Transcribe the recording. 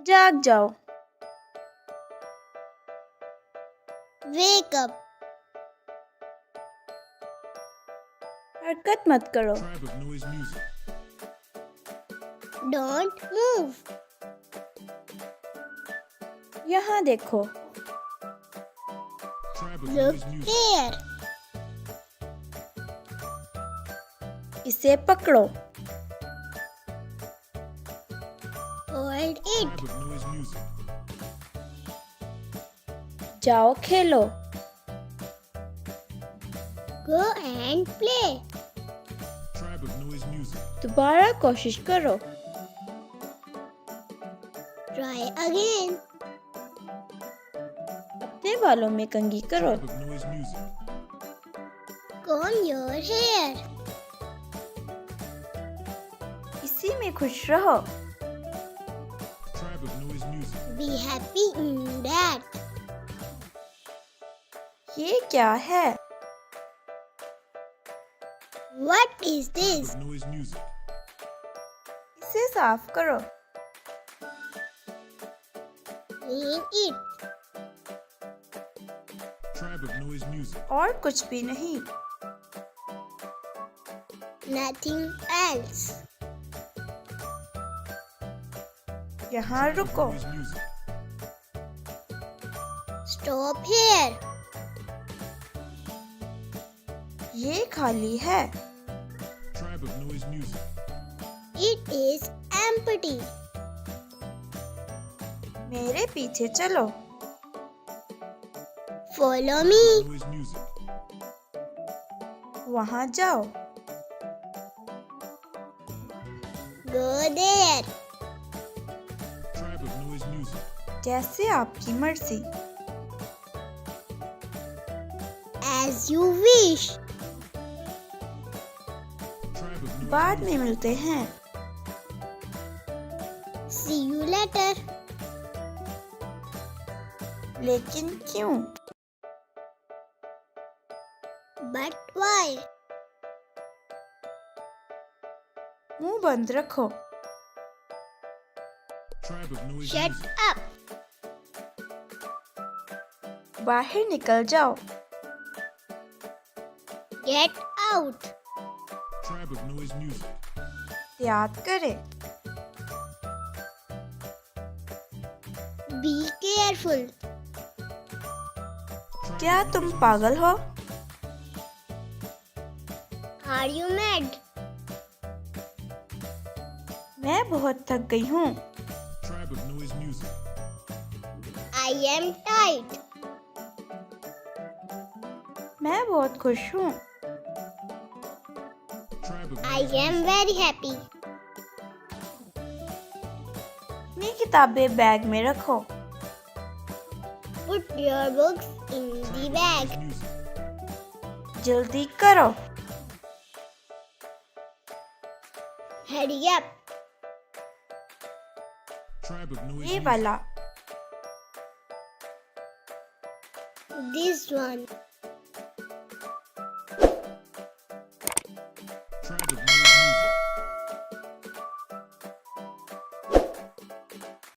जाग जाओ। Wake up. हरकत मत करो। Tribe of noise music. Don't move. यहाँ देखो। Tribe of Look noise music. here. इसे पकड़ो। Hold it. Tribe of noise music. जाओ खेलो। Go and play. Tribe of noise music. दोबारा कोशिश करो। Try again. अपने बालों में कंघी करो। Tribe of noise music. Comb your hair. इसी में खुश रहो। Tribe of noise music. Be happy in that. ये क्या है? What is Tribe this? of noise music. इसे साफ करो। Clean it. Tribe of noise music. और कुछ भी नहीं। Nothing else. यहाँ Tribe of रुको। noise music. Stop here. ये खाली है। Tribe of noise music. It is empty. मेरे पीछे चलो। Follow me. Noise music. वहाँ जाओ। Go there. Tribe of noise music. जैसे आपकी मर्जी। As you wish. Tribe of noise बाद music. में मिलते हैं। See you later. लेकिन क्यों? But why? मुंह बंद रखो। Tribe of noise Shut music. up. बाहर निकल जाओ। Get out. Tribe of noise music. याद करें। Be careful. Tribe क्या of तुम noise पागल हो? Are you mad? मैं बहुत थक गई हूँ। music. Tribe of noise music. I am tired. मैं बहुत खुश हूँ। Tribe of I noise am music. very happy. अपनी किताबें बैग में रखो। Put your books in the Tribe of bag. noise music. जल्दी करो। Hurry up. Tribe of noise ये music. वाला। This one.